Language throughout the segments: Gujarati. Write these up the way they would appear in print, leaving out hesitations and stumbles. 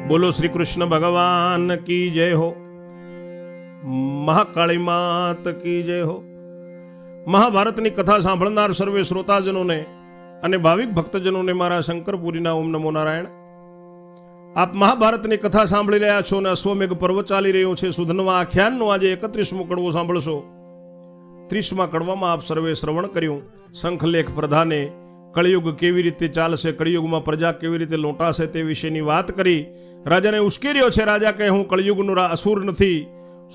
બોલો શ્રી કૃષ્ણ ભગવાન કી જય હો, મહાકાળી માત કી જય હો. મહાભારતની કથા સાંભળનાર સર્વે શ્રોતાજનોને અને ભાવિક ભક્તજનોને મારા શંકરપુરીના ઓમ નમો નારાયણ. આપ મહાભારતની કથા સાંભળી રહ્યા છો અને અશ્વમેઘ પર્વ ચાલી રહ્યો છે. સુધનવા આખ્યાનનો આજે 31મો કડવો સાંભળશો. 30મા કડવામાં આપ સર્વે શ્રવણ કર્યું. શંખલેખ પ્રધાને કળિયુગ કેવી રીતે ચાલશે, કળિયુગમાં પ્રજા કેવી રીતે લોટાશે તે વિશેની વાત કરી. રાજાને ઉશ્કેર્યો છે. રાજા કહે હું કળિયુગનો અસુર નથી.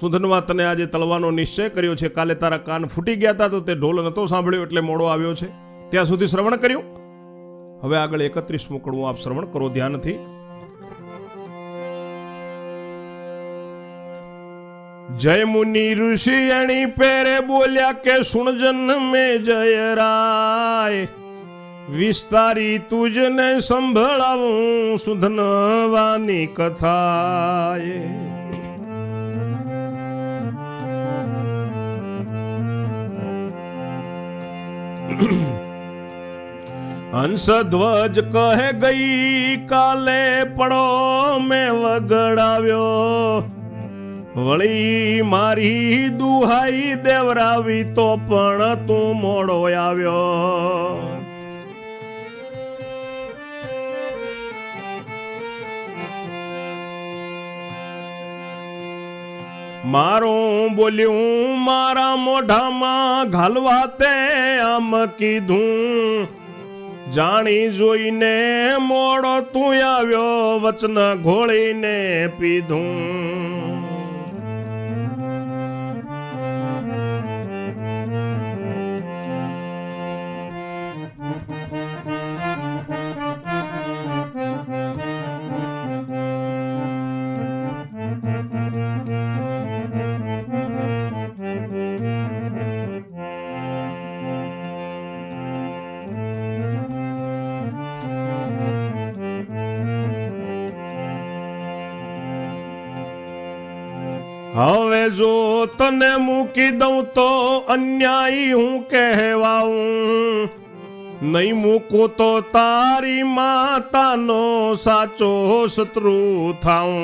સુધનવા તને આજે તળવાનો નિશ્ચય કર્યો છે. કાલે તારા કાન ફૂટી ગયા હતા તો તે ઢોલ નતો સાંભળ્યો એટલે મોડો આવ્યો છે. ત્યાં સુધી શ્રવણ કર્યું. હવે આગળ 31મું કડવું આપ શ્રવણ કરો ધ્યાનથી. જય મુનિ ઋષિ અણી પેરે બોલ્યા કે સુણજન મે જય રાય, વિસ્તારી તુજને સંભળાવું સુધનવાની કથાએ. હંસધ્વજ કહે ગઈ કાલે પડો મેં વગડાવ્યો, વળી મારી દુહાઈ દેવરાવી તો પણ તું મોડો આવ્યો. મારું બોલ્યું મારા મોઢામાં ઘાલવા તે આમ કીધું, જાણી જોઈને મોડો તું આવ્યો વચન ઘોળીને પીધું. હવે જો તને મૂકી દઉં તો અન્યાયી હું કહેવાઉં, નહીં મૂકું તો તારી માતાનો સાચો શત્રુ થાઉં.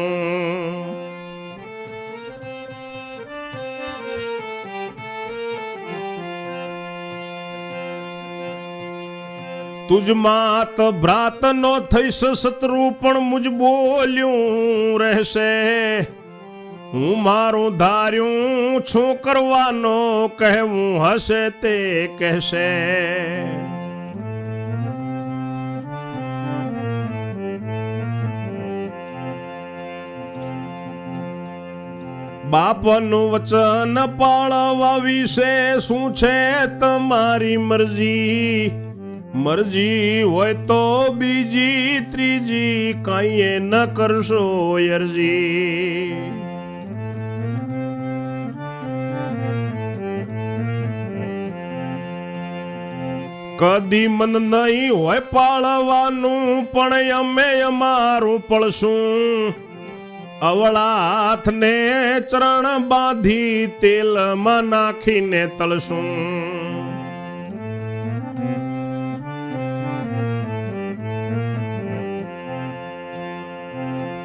તુજ માત ભ્રાત નો થઈશ શત્રુ પણ મુજ બોલ્યું રહેશે, હું મારું ધાર્યું છું કરવાનો કહેવું હશે તે કહેશે. બાપનું વચન પાળવા વિશે શું છે તમારી મરજી, મરજી હોય તો બીજી ત્રીજી કાંઈ ન કરશો અરજી. કદી મન નહીં હોય પાળવાનું પણ અમે અમારું પળશું, અવળા હાથને ચરણ બાંધી તેલમાં નાખીને તળશું.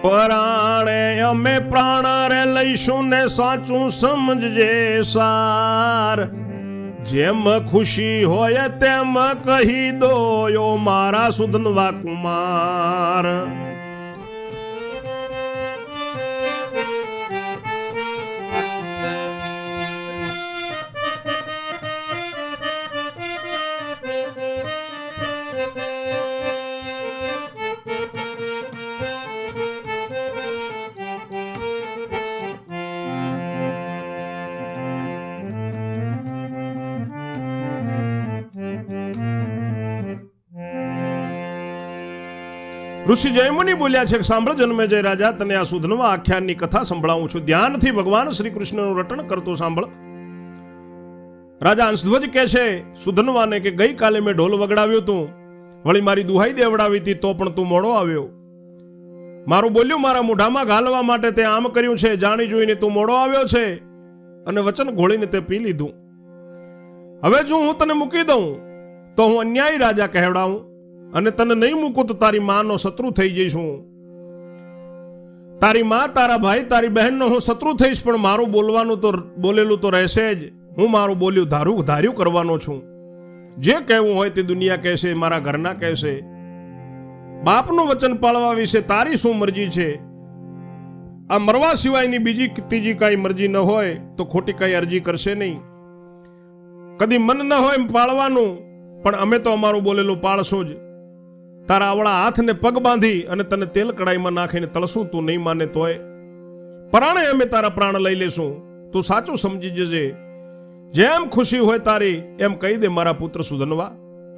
પરાણે અમે પ્રાણ રે લઈશું ને સાચું સમજજે સાર, જેમ ખુશી હોય તેમ કહી દો યો મારા સુધનવા કુમાર. ઋષિ જયમુનિ બોલ્યા છે સાંભળ જન્મે જય રાજા, તને આ સુધનવા આખ્યાનની કથા સંભળાવું છું. ધ્યાનથી ભગવાન શ્રી કૃષ્ણનું રટણ કરતો સાંભળ. રાજા હંસધ્વજ કહે છે સુધનવાને કે ગઈકાલે મેં ઢોલ વગડાવ્યો તું, વળી મારી દુહાઈ દેવડાવી હતી તો પણ તું મોડો આવ્યો. મારું બોલ્યું મારા મોઢામાં ઘાલવા માટે તે આમ કર્યું છે, જાણી જોઈને તું મોડો આવ્યો છે અને વચન ઘોળીને તે પી લીધું. હવે જો હું તને મૂકી દઉં તો હું અન્યાયી રાજા કહેવડાવું, અને તને નહીં મૂકું તો તારી માનો શત્રુ થઈ જઈશ હું. તારી માં, તારા ભાઈ, તારી બહેનનો હું શત્રુ થઈશ, પણ મારું બોલેલું તો રહેશે જ. હું મારું બોલ્યું ધાર્યું કરવાનો છું. જે કહેવું હોય તે દુનિયા કહેશે, મારા ઘરના કહેશે. બાપનું વચન પાળવા વિશે તારી શું મરજી છે? આ મરવા સિવાયની બીજી ત્રીજી કાંઈ મરજી ન હોય તો ખોટી કાંઈ અરજી કરશે નહીં. કદી મન ન હોય પાળવાનું, પણ અમે તો અમારું બોલેલું પાળશું જ. તારા આવડા હાથને પગ બાંધી અને તને તેલ કડાઈમાં નાખીને તળશું, તું નહીં માને તોય પરાણે અમે તારા પ્રાણ લઈ લેશું. તું સાચું સમજી જજે. જેમ ખુશી હોય તારી એમ કહી દે મારા પુત્ર સુધનવા.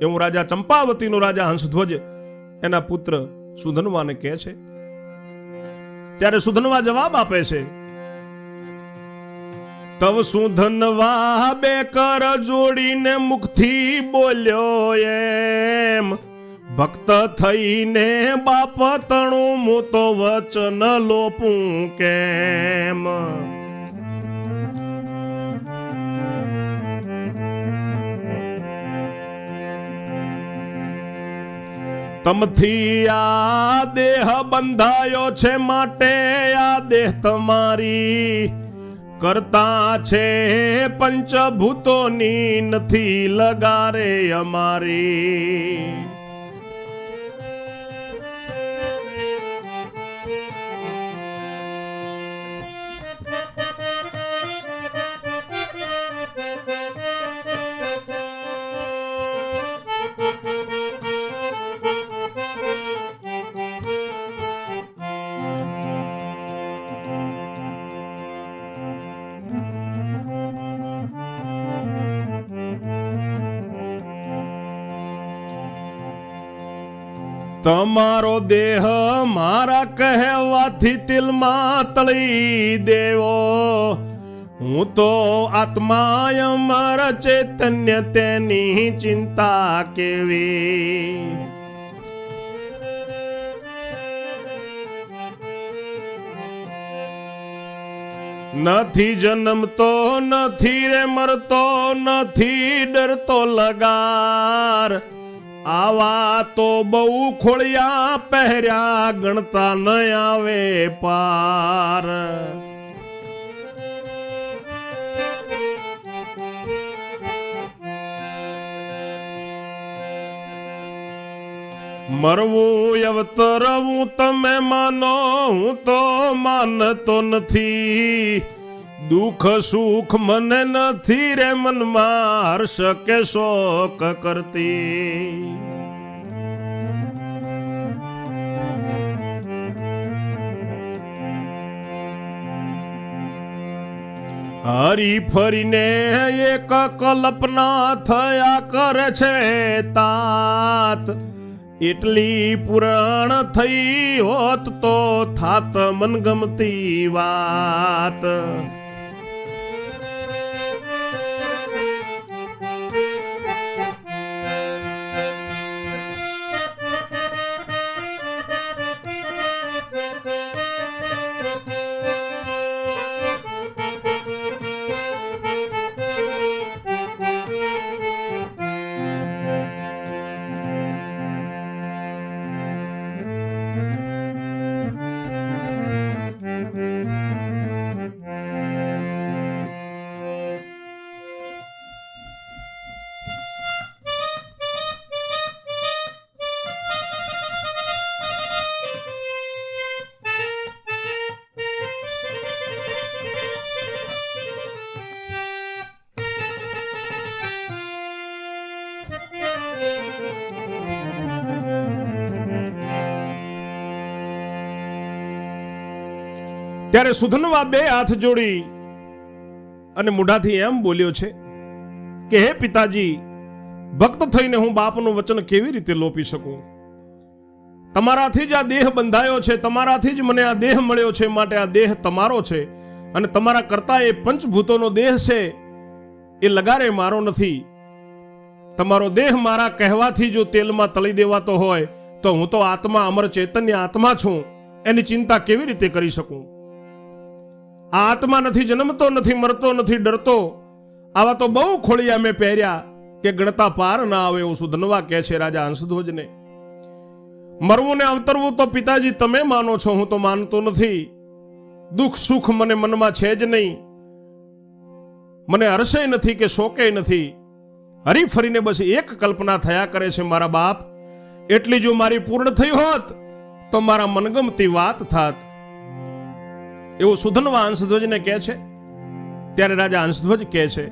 એવું રાજા ચંપાવતીનો રાજા હંસધ્વજ એના પુત્ર સુધનવાને કહે છે. ત્યારે સુધનવા જવાબ આપે છે, તવ સુધનવા બે કર જોડીને મુખથી બોલ્યો એમ, ભક્ત થઈને બાપ તણું હું તો વચન લોપું કેમ. તમથી આ દેહ બંધાયો છે, માટે આ દેહ તમારી કરતા છે પંચભૂતોની નથી લગારે અમારી. તમારો દેહ મારા કહેવાથી તિલમાં તળી દેવો, હું તો આત્મા અમર ચૈતન્ય તેની ચિંતા કેવી. નથી જન્મતો નથી રે મરતો, નથી ડરતો લગાર. આવા તો બહુ ખોળિયા પહેર્યા ગણતા ન આવે પાર. મરવું અવતરવું તમે માનો, હું તો માનતો નથી. દુઃખ સુખ મને નથી રે મનમાં હર્ષ કે શોક કરતી. હરી ફરીને એક કલ્પના થયા કરે છે તાત. એટલી પુરાણ થઈ હોત તો થાત મનગમતી વાત. ત્યારે સુધનવા બે હાથ જોડી અને મોઢાથી એમ બોલ્યો છે કે હે પિતાજી, ભક્ત થઈને હું બાપનું વચન કેવી રીતે લોપી શકું? તમારાથી જ આ દેહ બંધાયો છે, તમારાથી જ મને આ દેહ મળ્યો છે, માટે આ દેહ તમારો છે અને તમારા કરતા એ પંચભૂતોનો દેહ છે એ લગારે મારો નથી. તમારો દેહ મારા કહેવાથી જો તેલમાં તળી દેવાતો હોય તો હું તો આત્મા, અમર ચૈતન્ય આત્મા છું, એની ચિંતા કેવી રીતે કરી શકું? આ આત્મા નથી જન્મતો, નથી મરતો, નથી ડરતો. આવા તો બહુ ખોળિયા મેં પહેર્યા કે ગણતા પાર ના આવે એવું સુધનવા કહે છે રાજા હંસધ્વજને. મરવું ને અવતરવું તો પિતાજી તમે માનો છો, હું તો માનતો નથી. દુઃખ સુખ મને મનમાં છે જ નહીં. મને હર્ષે નથી કે શોકે નથી. હરી ફરીને બસ એક કલ્પના થયા કરે છે મારા બાપ. એટલી જો મારી પૂર્ણ થઈ હોત તો મારા મનગમતી વાત થાત. એવું સુધનવા હંસધ્વજને કહે છે. ત્યારે રાજા હંસધ્વજ કહે છે,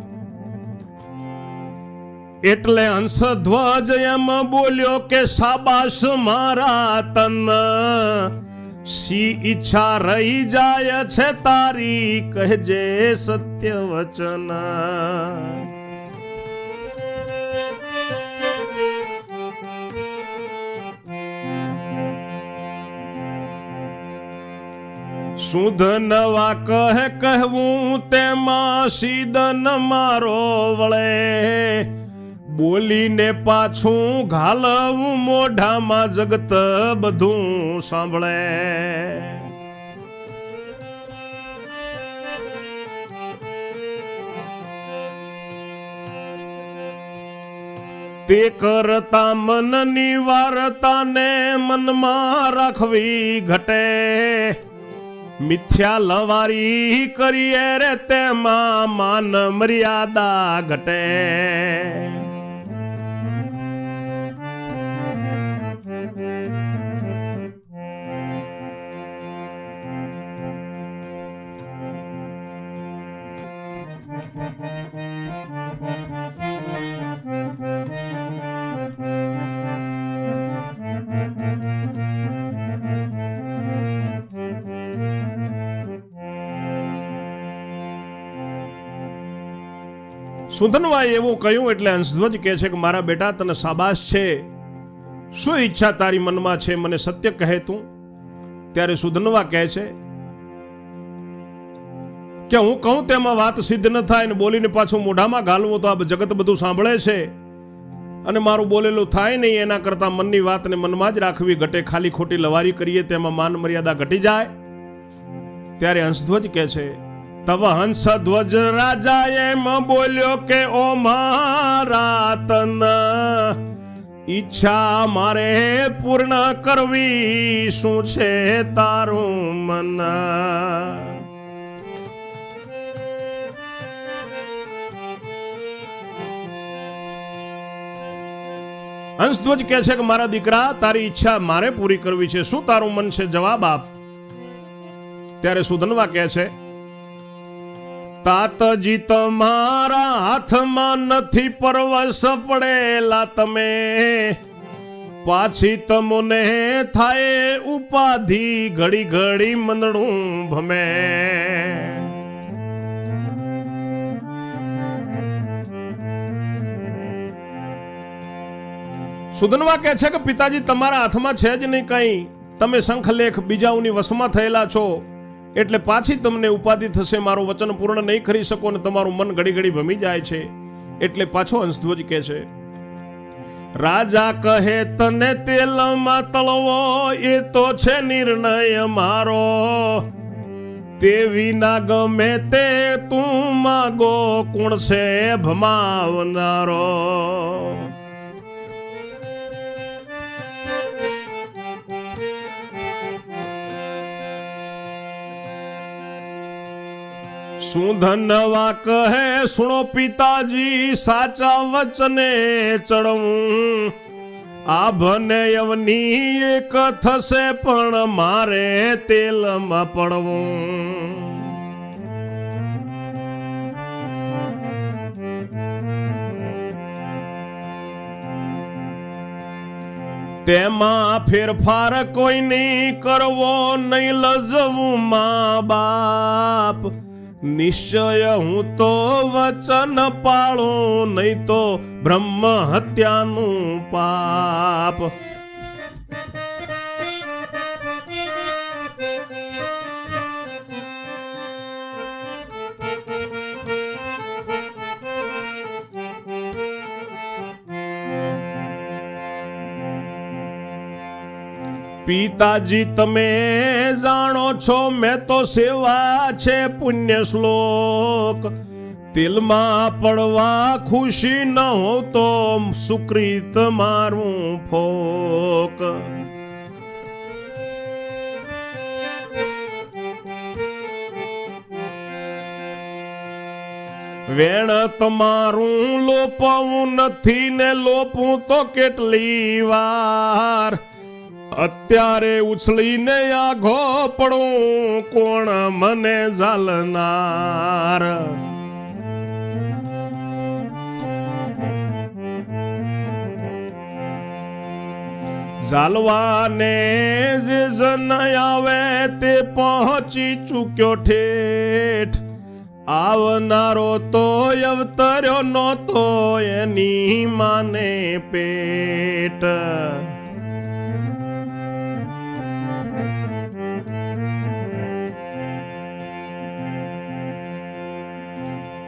એટલે હંસધ્વજ એમ બોલ્યો કે શાબાશ મારા તન, સી ઈચ્છા રહી જાય છે તારી, કહેજે સત્ય વચન. સુધનવા કહે કહેવું તેમાં સીદન મારો વળે, બોલીને પાછું ઘાલવું મોઢામાં જગત બધું સાંભળે. તે કરતા મનની વાર્તાને મનમાં રાખવી ઘટે, મિથ્યા લવારી કરીએ રે તેમાં માન મર્યાદા ઘટે. સુધનવાએ એવું કહ્યું એટલે હંસધ્વજ કહે છે કે મારા બેટા તને શાબાશ છે. શું ઈચ્છા તારી મનમાં છે, મને સત્ય કહે તું. ત્યારે સુધનવા કહે છે કે હું કહું તેમાં વાત સિદ્ધ ન થાય ને બોલીને પાછું મોઢામાં ઘાલવું તો આ જગત બધું સાંભળે છે અને મારું બોલેલું થાય નહીં. એના કરતા મનની વાતને મનમાં જ રાખવી ઘટે. ખાલી ખોટી લવારી કરીએ તેમાં માન મર્યાદા ઘટી જાય. ત્યારે હંસધ્વજ કહે છે, તવ હંસધ્વજ રાજા એમ બોલ્યો કે ઓ મારા તન, ઈચ્છા મારે પૂર્ણ કરવી, શું છે તારું મન. હંસધ્વજ કહે છે કે મારા દીકરા તારી ઈચ્છા મારે પૂરી કરવી છે, શું તારું મન છે, જવાબ આપ. ત્યારે સુધનવા કહે છે, તાતજી તમારા હાથમાં નથી પરવશ પડેલા તમે, પાછી તમને થાય ઉપાધિ ઘડી ઘડી મંદડું ભમે. સુધનવા કહે છે કે પિતાજી તમારા હાથમાં છે જ નહીં કંઈ. તમે શંખલેખ બીજાઓની વશમાં થયેલા છો એટલે પાછી તમને ઉપાધિ થશે. મારું વચન પૂર્ણ નહીં કરી શકો ને તમારું મન ઘડી ઘડી ભમી જાય છે. એટલે પાછો હંસધ્વજ કહે છે, રાજા કહે તને તેલમાં તળવો એ તો છે નિર્ણય મારો, તે વિના ગમે તે તું માગો કોણ છે ભમાવનારો. સુધનવા કહે સુણો પિતાજી સાચા વચને ચડવું, આભને યવની એક થશે પણ મારે તેલમાં પડવું. તેમાં ફેરફાર કોઈ નહીં કરવો, નહીં લજવું મા બાપ, નિશ્ચય હું તો વચન પાળું, નહીં તો બ્રહ્મ હત્યાનું પાપ. પિતાજી તમે જાણો છો મેં તો સેવા છે પુણ્ય શ્લોક, તેલમાં પડવા ખુશી ન હો તો સુકૃત મારું ફોક. વેણ તમારું લોપાવું નથી ને લોપું તો કેટલી વાર, અત્યારે ઉછળીને આઘો પડું કોણ મને ઝાલનાર. ઝાલવાને જે જન આવે તે પહોંચી ચૂક્યો ઠેઠ, આવનારો તો અવતર્યો નહોતો એની માને પેટ.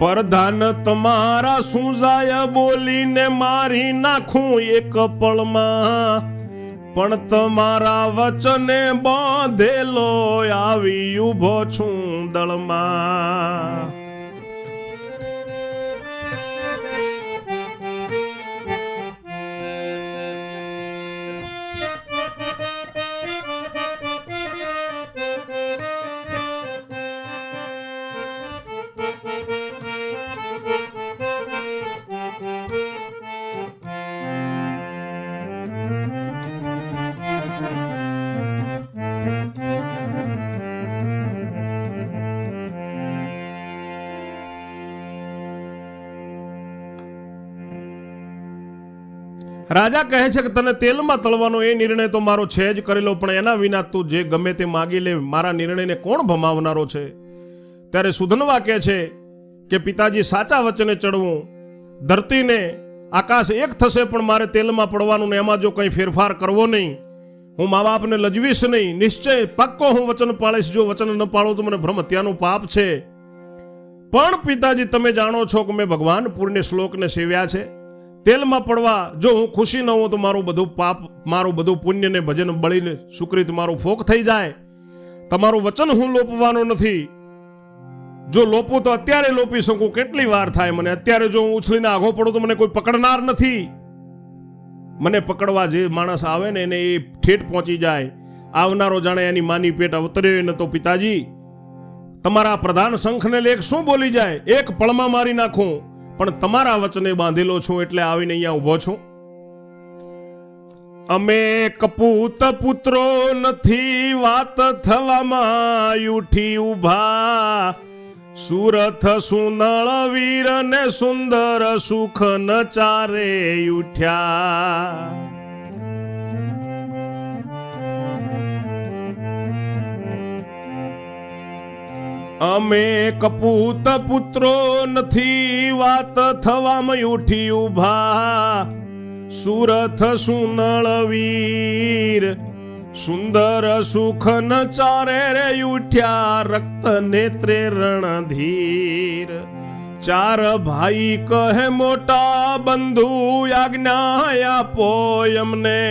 પ્રધાન તમારા શું જાય બોલીને મારી નાખું એક પળમાં, પણ તમારા વચને બાંધેલો આવી ઉભો છું દળમાં. રાજા કહે છે કે તને તેલમાં તળવાનો એ નિર્ણય તો મારો છે જ કરેલો, પણ એના વિના તું જે ગમે તે માગી લે, મારા નિર્ણયને કોણ ભમાવનારો છે? ત્યારે સુધનવા કહે છે કે પિતાજી સાચા વચને ચડવું, ધરતીને આકાશ એક થશે પણ મારે તેલમાં પડવાનું ને એમાં જો કંઈ ફેરફાર કરવો નહીં. હું મા બાપને લજવીશ નહીં, નિશ્ચય પાક્કો હું વચન પાળીશ. જો વચન ન પાળું તો મને ભ્રમ હત્યાનું પાપ છે. પણ પિતાજી તમે જાણો છો કે મેં ભગવાન પૂર્ણ શ્લોકને સેવ્યા છે. તેલમાં પડવા જો હું ખુશી ન હોઉં તો મારું બધું પાપ, મારું બધું પુણ્ય ને ભજન બળીને સુકૃત મારું ફોક થઈ જાય. તમારું વચન હું લોપવાનો નથી. જો લોપું તો અત્યારે લોપી શકું, કેટલી વાર થાય મને. અત્યારે જો હું ઉછળીને આઘો પડું તો મને કોઈ પકડનાર નથી. મને પકડવા જે માણસ આવે ને એને એ ઠેઠ પહોંચી જાય. આવનારો જાણે એની માની પેટ અવતર્યો ન તો પિતાજી તમારા પ્રધાન શંખને લેખ શું બોલી જાય, એક પળમાં મારી નાખું, પણ તમારા વચને બાંધેલો છું એટલે આવીને અહીંયા ઊભો છું. અમે કપૂત પુત્રો નથી વાત થવામાં ઉઠી ઉભા, સુરથ સુનળ વીર ને સુંદર સુખ ન ચારે ઉઠ્યા. અમે કપૂત પુત્રો નથી વાત થવામાં ઉઠી ઉભા, સુરથ સુનળ વીર સુંદર સુખ ન ચારે રે ઉઠ્યા, રક્ત નેત્રે રણધીર. ચાર ભાઈ કહે મોટા બંધુ આજ્ઞા આપો એમને,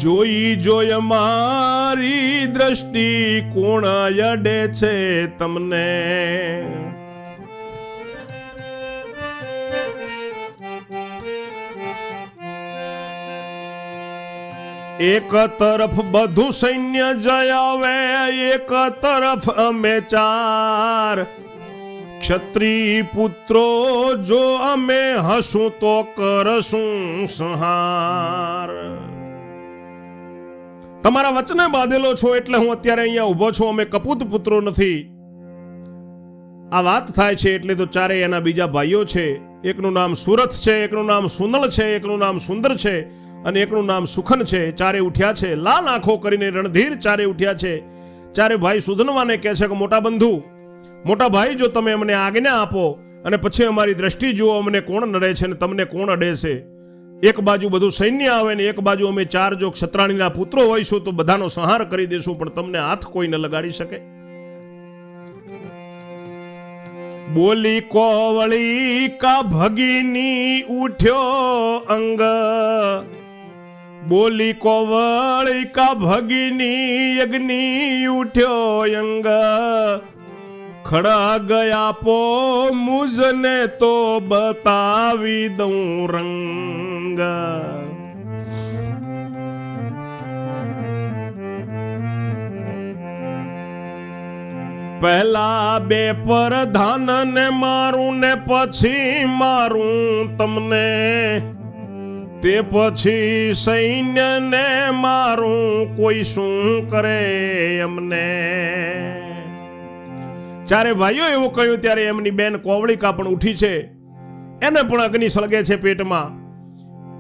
જોઈ જોઈ મારી દ્રષ્ટિ કોણ અડે છે તમને. એક તરફ બધું સૈન્ય જયાવે, એક તરફ અમે ચાર, ક્ષત્રિય પુત્રો જો અમે હસું તો કરશું સંહાર. તમારા વચને બાંધેલો છો એટલે હું અત્યારે અહીંયા ઊભો છું. અમે કપૂત પુત્રો નથી. આ વાત થાય છે એટલે તો ચારે એના બીજા ભાઈઓ છે. એકનું નામ સુરથ છે, એકનું નામ સુનળ છે, એકનું નામ સુંદર છે અને એકનું નામ સુખન છે. ચારે ઉઠ્યા છે, લાલ આંખો કરીને રણધીર ચારે ઉઠ્યા છે. ચારે ભાઈ સુધનવાને કહે છે કે મોટા બંધુ, મોટા ભાઈ, જો તમે અમને આજ્ઞા આપો અને પછી અમારી દ્રષ્ટિ જુઓ, અમને કોણ નડે છે ને તમને કોણ અડે છે. એક બાજુ બધું સૈન્ય આવે ને એક બાજુ અમે ચાર જો ક્ષત્રાણીના પુત્રો હોઈશું તો બધાનો સંહાર કરી દેશું, પણ તમને હાથ કોઈ ન લગાડી શકે. બોલી કોવળી કા ભગીની ઉઠ્યો અંગ, બોલી કોવળી કા ભગીની યજ્ઞી ઉઠ્યો અંગ, ખડા ગયા પો મુઝને તો બતાવી દઉં રંગ. પહેલા બે પ્રધાન ને મારું ને પછી મારું તમને, તે પછી સૈન્ય ને મારું કોઈ શું કરે એમને. ચારે ભાઈઓ એવું કહ્યું ત્યારે એમની બેન કોવળિકા પણ ઉઠી છે, એને પણ અગ્નિ સળગે છે પેટમાં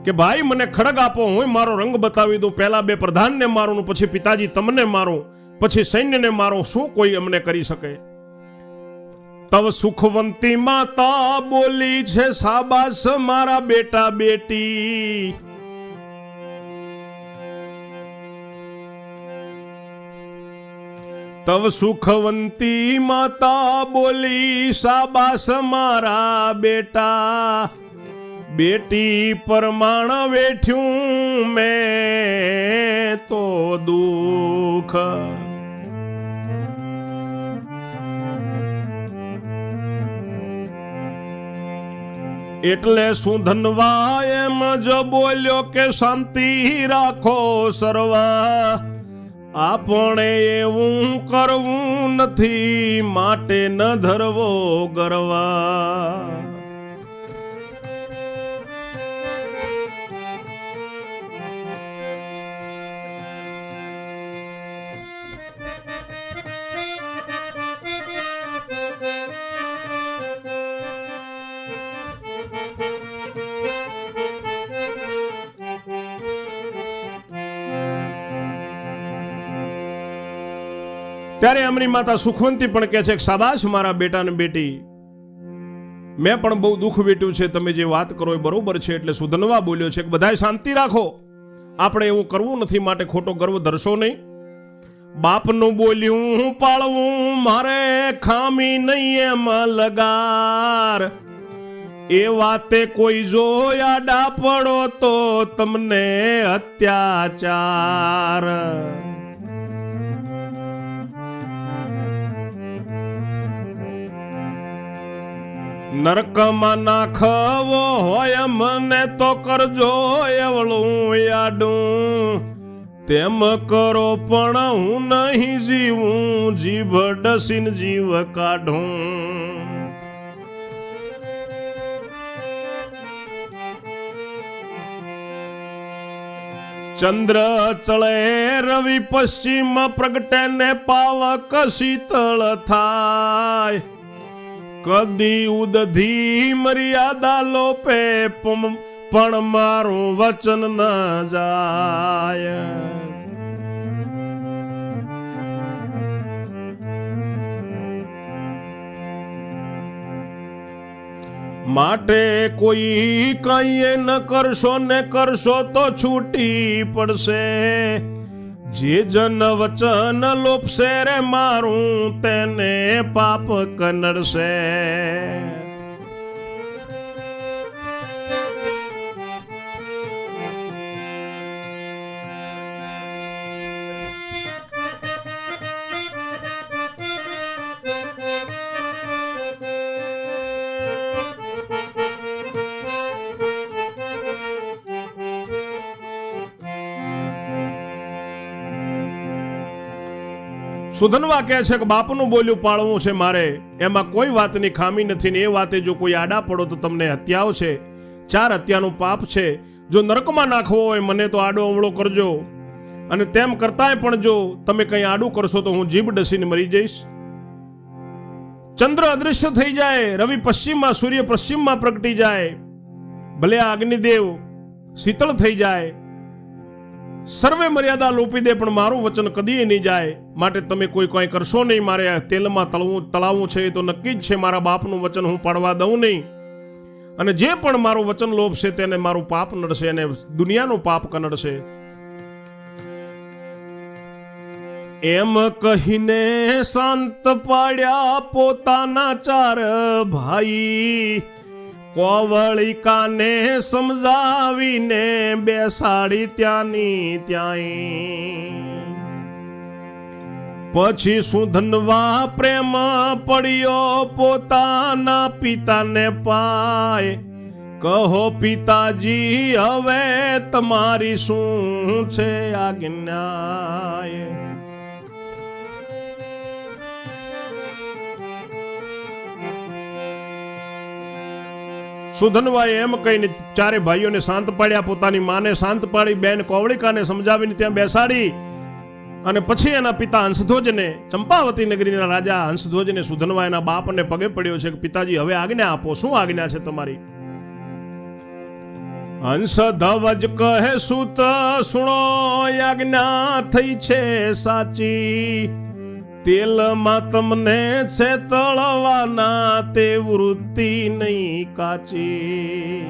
કે ભાઈ મને ખડગ આપો, હું મારો રંગ બતાવી દઉં. પહેલા બે પ્રધાનને મારું, પછી પિતાજી તમને મારું, પછી સૈન્યને મારું, શું કોઈ અમને કરી શકે? તવ સુખવંતી માતા બોલી છે, શાબાશ મારા બેટા બેટી. તવ સુખવંતી માતા બોલી, શાબાશ મારા બેટા બેટી. પરમાણ વેઠ્યું મેં તો દુઃખ, એટલે શું ધનવા એમ જ બોલ્યો કે શાંતિ રાખો સર્વા. આપણે એવું કરવું નથી, માટે ન ધરવો ગરવા. ત્યારે એમની માતા સુખવંતી પણ કહે છે કે શાબાશ મારા બેટા ને બેટી, મેં પણ બહુ દુઃખ વેઠ્યું છે, તમે જે વાત કરો એ બરોબર છે. એટલે સુધનવા બોલ્યો છે કે બધાય શાંતિ રાખો, આપણે એવું કરવું નથી, માટે ખોટો ગર્વ ધરશો નહીં. બાપનું બોલ્યું પાળવું મારે ખામી નહીં એમાં લગાર, એ વાતે કોઈ જો આડા પડો તો તમને અત્યાચાર. નરકમાં નાખવો હોય મને તો કરજો એવળું યાડું, તેમ કરો પણ હું નહીં જીવું, જીભ ડસીને જીવ કાઢું. ચંદ્ર ચળે રવિ પશ્ચિમ પ્રગટે ને પાવક શીતળ થાય, કદી ઉદધી મર્યાદા લોપે પણ મારું વચન ન જાય. માટે કોઈ કઈ ન કરશો ને કરશો તો છૂટી પડશે, જે જન વચન લોપશે રે મારું તેને પાપ કનડશે. સુધનવા કહે છે કે બાપનું બોલ્યું પાળવું છે મારે, એમાં કોઈ વાતની ખામી નથી ને એ વાતે જો કોઈ આડા પડો તો તમને હત્યાઓ છે, 4 હત્યાનું પાપ છે. જો નરકમાં નાખવો હોય મને તો આડો અવળો કરજો, અને તેમ કરતાંય પણ જો તમે કંઈ આડું કરશો તો હું જીભ ડસીને મરી જઈશ. ચંદ્ર અદૃશ્ય થઈ જાય, રવિ પશ્ચિમમાં, સૂર્ય પશ્ચિમમાં પ્રગટી જાય, ભલે આ અગ્નિદેવ શીતળ થઈ જાય, સર્વે મર્યાદા લોપી દે, પણ મારું વચન કદી નહીં જાય. માટે તમે કોઈ કંઈ કરશો નહીં, મારે તેલમાં તળાવવું છે એ તો નક્કી જ છે. મારા બાપનું વચન હું પાડવા દઉં નહીં, અને જે પણ મારું વચન લોપશે તેને મારું પાપ નડશે અને દુનિયાનું પાપ કનડશે. એમ કહીને શાંત પાડ્યા પોતાના 4 ભાઈ, કોવળિકાને સમજાવીને બેસાડી ત્યાંની ત્યાંય. પછી સુધનવા પ્રેમ પડ્યો પોતાના પિતાને પાય, કહો પિતાજી હવે તમારી શું છે આજ્ઞા. સુધનવાએ એમ કહીને ચારે ભાઈઓને શાંત પાડ્યા, પોતાની માને શાંત પાડી, બેન કોવળિકાને સમજાવીને ત્યાં બેસાડી અને પછી એના પિતા હંસધ્વજને, ચંપાવતી નગરીના રાજા હંસધ્વજને સુધનવા એના બાપને પગે પડ્યો છે કે પિતાજી હવે આજ્ઞા આપો, શું આજ્ઞા છે તમારી? હંસધ્વજ કહે સુત સુણો આજ્ઞા થઈ છે સાચી, તેલમાં તમને છે તળવાના તે વૃત્તિ નહીં કાચી.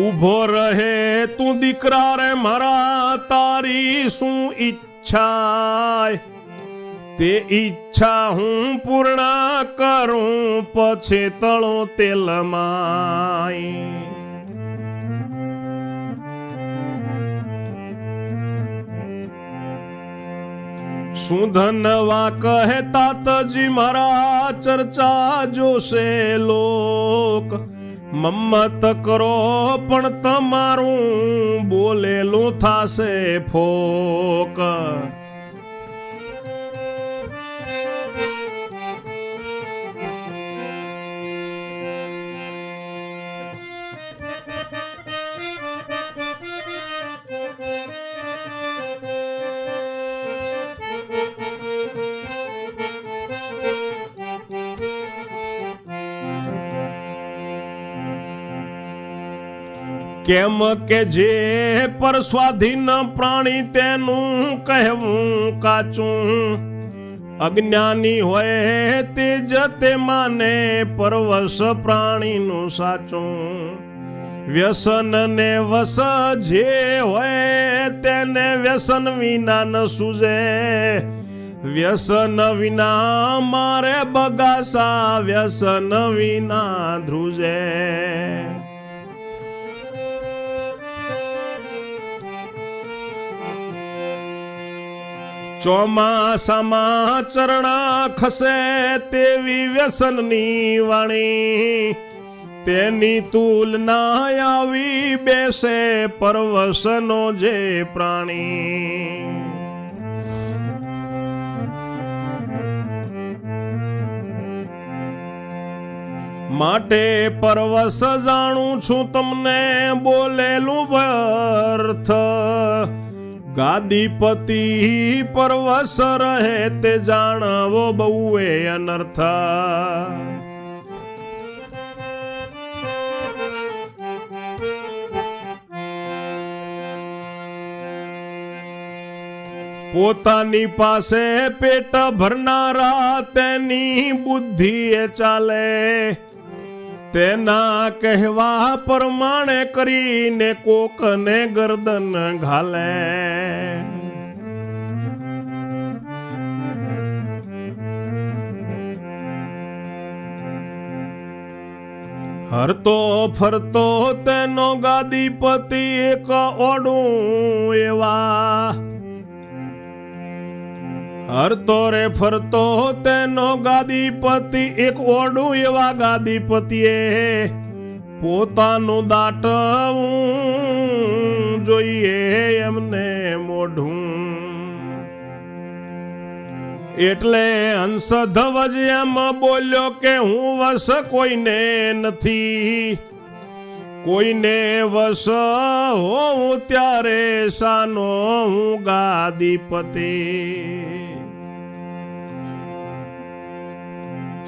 ઉભો રહે તું દીકરા રે મારા, તારી શું ઈચ્છા, તે ઈચ્છા હું પૂર્ણ કરું પછી તળો તેલમાં. સુધનવા કહે તાતજી મારા, ચર્ચા જોશે લોક, મમ્મત કરો પણ તમારું બોલેલું થાશે ફોક. કેમ કે જે પર સ્વાધીન પ્રાણી તેનું કહેવું કાચું, અજ્ઞાની હોય તે જ તે માને પરવશ પ્રાણીનું સાચું. વ્યસન ને વસ જે હોય તેને વ્યસન વિના ન સૂજે, વ્યસન વિના મારે બગાસા વ્યસન વિના ધ્રુજે. ચોમાસામાં ચરણા ખસે તેવી વ્યસનની વાણી, તેની તુલના આવી બેસે પરવશનો જે પ્રાણી. માટે પરવશ જાણું છું તમને બોલેલું વ્યર્થ, ગાદીપતિ પરવશ રહે તે જાણવો બહુ એ અનર્થ. પોતાની પાસે પેટ ભરનારા તેની બુદ્ધિ એ ચાલે, તેના કહેવા પ્રમાણે કરીને કોકને ગરદન ઘાલે. હરતો ફરતો તેનો ગાદીપતિ એક ઓડું એવા, હરતો રે ફરતો તેનો ગાદીપતિ એક ઓડું એવા ગાદીપતિએ પોતાનું દાટવું જોઈએ એમને મોઢું. એટલે હંસધ્વજ એમ બોલ્યો કે હું વશ કોઈને નથી, કોઈને વશ હોઉં ત્યારે શાનો હું ગાદીપતિ.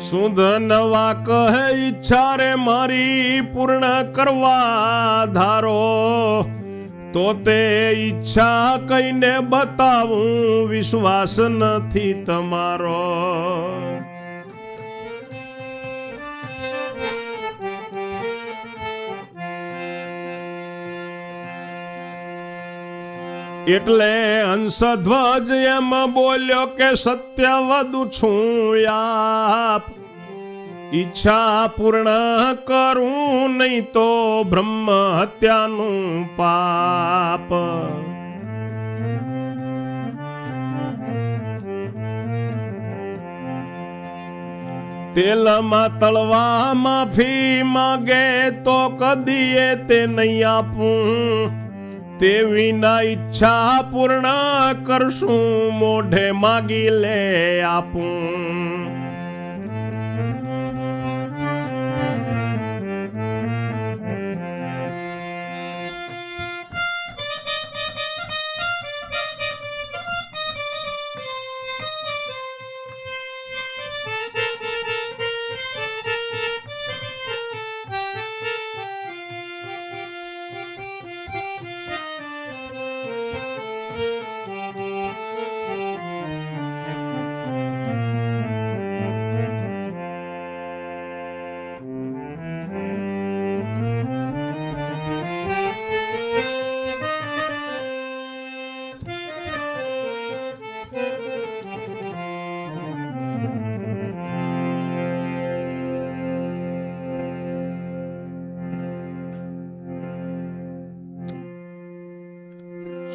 સુધનવા કહે ઈચ્છા રે મારી પૂર્ણ કરવા ધારો, તો તે ઈચ્છા કઈને બતાવું વિશ્વાસ નથી તમારો. એટલે હંસધ્વજ એમ બોલ્યો કે સત્ય વધુ છું આપ, ઈચ્છા પૂર્ણ કરું નહીં તો બ્રહ્મ હત્યાનું પાપ. તેલમાં તળવા માફી માગે તો કદીએ તે નહીં આપું, તે વિના ઈચ્છા પૂર્ણ કરશું, મોઢે માગી લે આપું.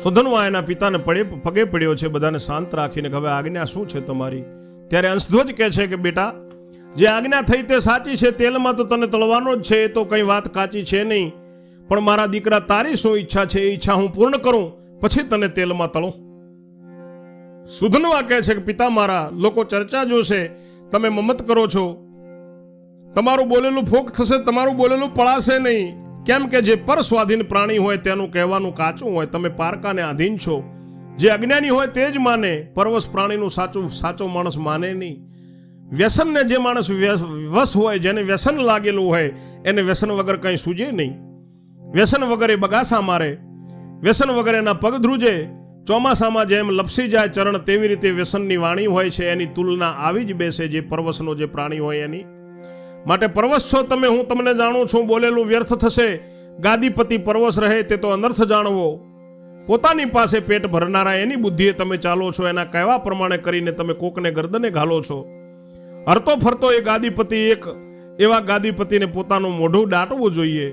સુધનવા એના પિતાને પગે પડ્યો છે, બધાને શાંત રાખીને, હવે આજ્ઞા શું છે તમારી? ત્યારે અંશધ્વજ કહે છે કે બેટા, જે આજ્ઞા થઈ તે સાચી છે, તેલમાં તો તને તળવાનો જ છે, એ તો કઈ વાત કાચી છે નહીં. પણ મારા દીકરા, તારી શું ઈચ્છા છે, એ ઈચ્છા હું પૂર્ણ કરું, પછી તને તેલમાં તળું. સુધનવા કહે છે કે પિતા મારા, લોકો ચર્ચા જોશે, તમે મમત કરો છો, તમારું બોલેલું ફોક થશે, તમારું બોલેલું પળાશે નહીં. કેમ કે જે પર સ્વાધીન પ્રાણી હોય તેનું કહેવાનું કાચું હોય. તમે પારકાને આધીન છો. જે અજ્ઞાની હોય તે જ માને, પરવશ પ્રાણીનું સાચો માણસ માને નહીં. વ્યસનને જે માણસ વશ હોય, જેને વ્યસન લાગેલું હોય, એને વ્યસન વગર કંઈ સૂજે નહીં. વ્યસન વગર એ બગાસા મારે, વ્યસન વગર એના પગ ધ્રુજે. ચોમાસામાં જેમ લપસી જાય ચરણ, તેવી રીતે વ્યસનની વાણી હોય છે, એની તુલના આવી જ બેસે જે પરવશનો જે પ્રાણી હોય એની. માટે પરવશ છો તમે, હું તમને જાણું છું. બોલેલું વ્યર્થ થશે. ગાદીપતિ પરવશ રહે તે તો અનર્થ જાણવો. પોતાની પાસે પેટ ભરનારા એની બુદ્ધિએ તમે ચાલો છો, એના કહેવા પ્રમાણે કરીને તમે કોકને ગરદને ઘાલો છો. હરતો ફરતો એ ગાદીપતિ એક એવા ગાદીપતિને પોતાનું મોઢું દાટવું જોઈએ,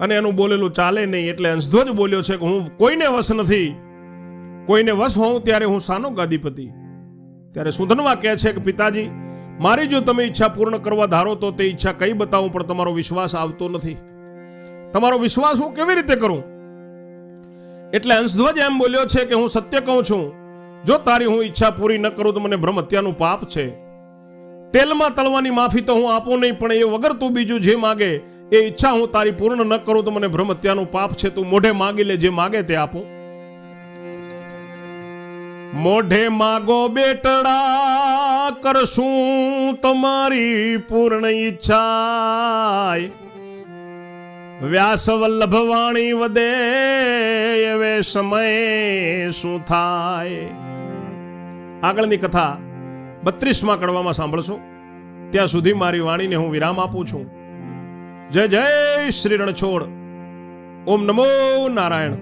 અને એનું બોલેલું ચાલે નહીં. એટલે અંશધ્વજ બોલ્યો છે કે હું કોઈને વશ નથી. કોઈને વશ હોઉં ત્યારે હું સાનો ગાદીપતિ? ત્યારે સુધનવા કહે છે કે પિતાજી, મારી જો તમે ઈચ્છા પૂર્ણ કરવા ધારો તો તે ઈચ્છા કઈ બતાવું, પણ તમારો વિશ્વાસ આવતો નથી. તમારો વિશ્વાસ હું કેવી રીતે કરું? એટલે અંશધ્વજ એમ બોલ્યો છે કે હું સત્ય કહું છું, જો તારી હું ઈચ્છા પૂરી ન કરું તો મને બ્રહ્મ હત્યાનું પાપ છે. તેલમાં તળવાની માફી તો હું આપું નહીં, પણ એ વગર તું બીજું જે માગે એ ઈચ્છા હું તારી પૂર્ણ ન કરું તો મને બ્રહ્મ હત્યાનું પાપ છે. તું મોઢે માગી લે, જે માગે તે આપું. મોઢે માગો બેટડા, કરશું તમારી પૂર્ણ ઈચ્છા. વ્યાસ વલ્લભ વાણી વધે, હવે સમય શું થાય? આગળની કથા 32મા કડવામાં સાંભળશો. ત્યાં સુધી મારી વાણીને હું વિરામ આપું છું. જય જય શ્રી રણછોડ. ઓમ નમો નારાયણ.